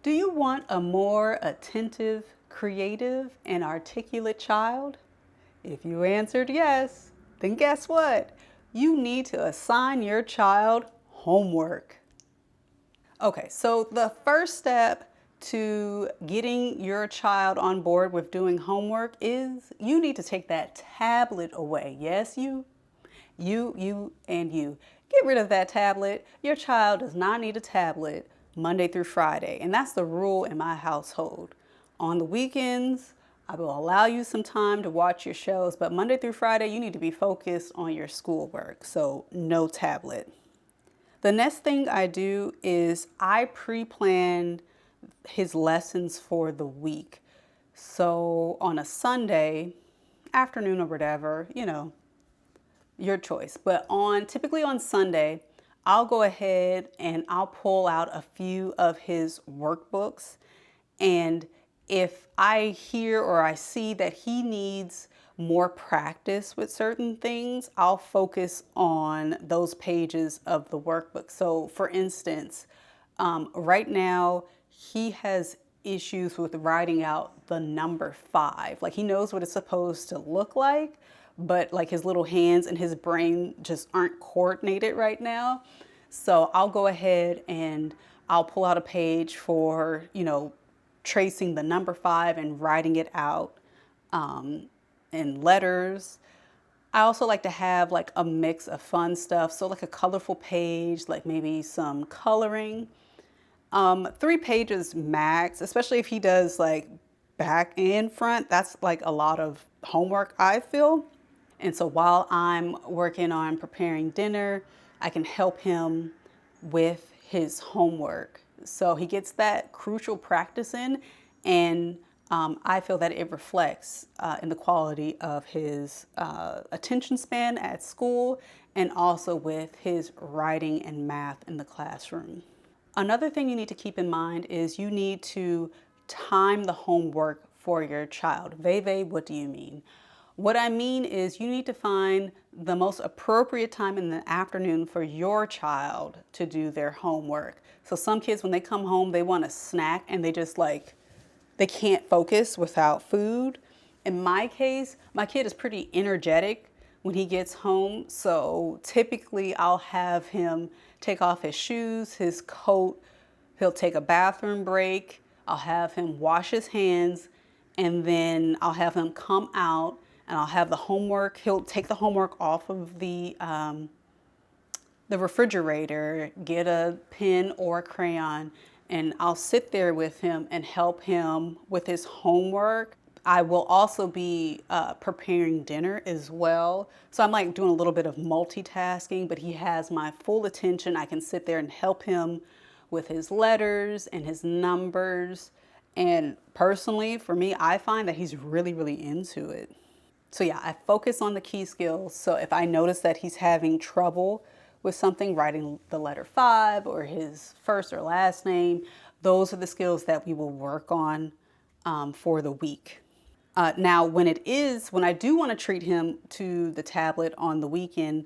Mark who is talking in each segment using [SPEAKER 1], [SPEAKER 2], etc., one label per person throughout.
[SPEAKER 1] Do you want a more attentive, creative, and articulate child? If you answered yes, then guess what? You need to assign your child homework. Okay, so the first step to getting your child on board with doing homework is you need to take that tablet away. Yes, and you. Get rid of that tablet. Your child does not need a tablet Monday through Friday. And that's the rule in my household. On the weekends, I will allow you some time to watch your shows, but Monday through Friday, you need to be focused on your schoolwork. So no tablet. The next thing I do is I pre-plan his lessons for the week. So on a Sunday afternoon or whatever, your choice. But typically on Sunday, I'll go ahead and I'll pull out a few of his workbooks. And if I hear or I see that he needs more practice with certain things, I'll focus on those pages of the workbook. So for instance, right now he has issues with writing out the number 5. Like he knows what it's supposed to look like, but like his little hands and his brain just aren't coordinated right now. So I'll go ahead and I'll pull out a page for, tracing the number 5 and writing it out in letters. I also like to have like a mix of fun stuff. So like a colorful page, like maybe some coloring. 3 pages max, especially if he does like back and front. That's like a lot of homework, I feel. And so while I'm working on preparing dinner, I can help him with his homework. So he gets that crucial practice in, and I feel that it reflects in the quality of his attention span at school and also with his writing and math in the classroom. Another thing you need to keep in mind is you need to time the homework for your child. VeVe, what do you mean? What I mean is you need to find the most appropriate time in the afternoon for your child to do their homework. So some kids, when they come home, they want a snack and they can't focus without food. In my case, my kid is pretty energetic when he gets home. So typically I'll have him take off his shoes, his coat. He'll take a bathroom break. I'll have him wash his hands, and then I'll have him come out and I'll have the homework. He'll take the homework off of the refrigerator, get a pen or a crayon, and I'll sit there with him and help him with his homework. I will also be preparing dinner as well. So I'm like doing a little bit of multitasking, but he has my full attention. I can sit there and help him with his letters and his numbers. And personally, for me, I find that he's really, really into it. So yeah, I focus on the key skills. So if I notice that he's having trouble with something, writing the letter 5 or his first or last name, those are the skills that we will work on for the week. Now, when I do want to treat him to the tablet on the weekend,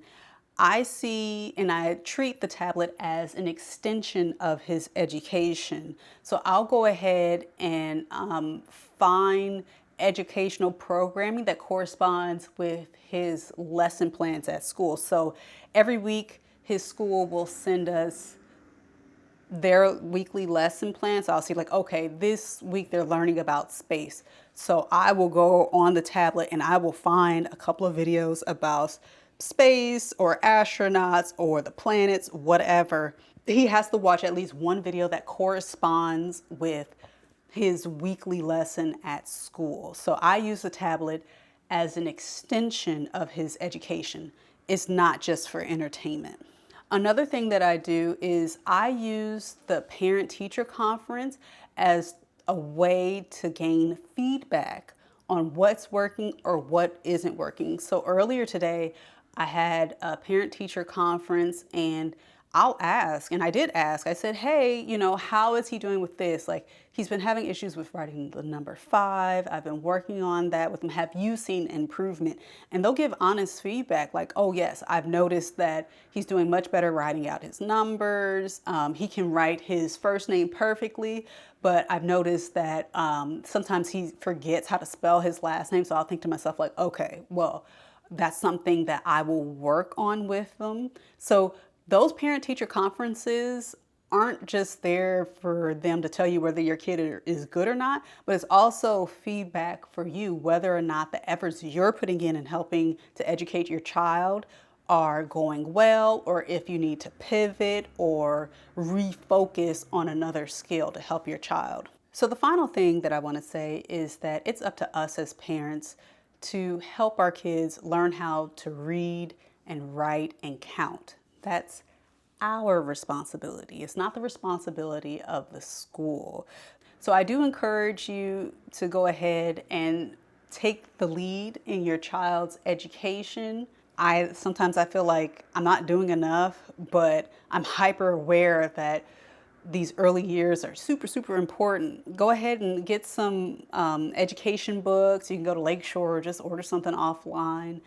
[SPEAKER 1] I see and I treat the tablet as an extension of his education. So I'll go ahead and find educational programming that corresponds with his lesson plans at school. So every week his school will send us their weekly lesson plan. So I'll see like, okay, this week they're learning about space. So I will go on the tablet and I will find a couple of videos about space or astronauts or the planets, whatever. He has to watch at least one video that corresponds with his weekly lesson at school. So I use the tablet as an extension of his education. It's not just for entertainment. Another thing that I do is I use the parent-teacher conference as a way to gain feedback on what's working or what isn't working. So earlier today, I had a parent-teacher conference and I'll ask, and I did ask. I said, hey, how is he doing with this? Like, he's been having issues with writing the number 5. I've been working on that with him. Have you seen improvement? And they'll give honest feedback like, oh, yes, I've noticed that he's doing much better writing out his numbers. He can write his first name perfectly, but I've noticed that sometimes he forgets how to spell his last name. So I'll think to myself like, okay, well, that's something that I will work on with them. So those parent-teacher conferences aren't just there for them to tell you whether your kid is good or not, but it's also feedback for you whether or not the efforts you're putting in and helping to educate your child are going well, or if you need to pivot or refocus on another skill to help your child. So the final thing that I want to say is that it's up to us as parents to help our kids learn how to read and write and count. That's our responsibility. It's not the responsibility of the school. So I do encourage you to go ahead and take the lead in your child's education. Sometimes I feel like I'm not doing enough, but I'm hyper aware that these early years are super, super important. Go ahead and get some education books. You can go to Lakeshore or just order something offline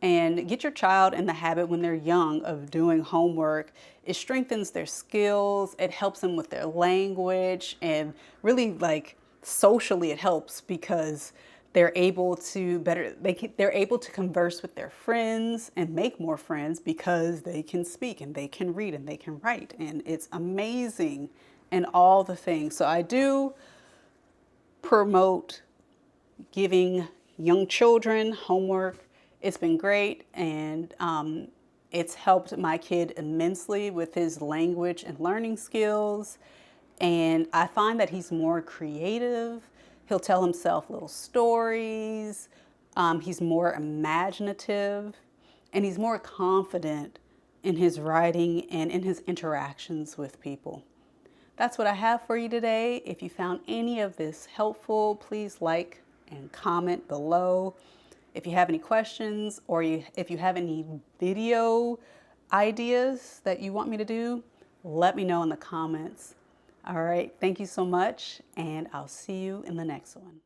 [SPEAKER 1] and get your child in the habit when they're young of doing homework. It strengthens their skills. It helps them with their language, and really like socially it helps because they're able to they're able to converse with their friends and make more friends because they can speak and they can read and they can write, and it's amazing and all the things. So I do promote giving young children homework. It's been great, and it's helped my kid immensely with his language and learning skills. And I find that he's more creative. He'll tell himself little stories. He's more imaginative, and he's more confident in his writing and in his interactions with people. That's what I have for you today. If you found any of this helpful, please like and comment below. If you have any questions, or if you have any video ideas that you want me to do, let me know in the comments. All right, thank you so much, and I'll see you in the next one.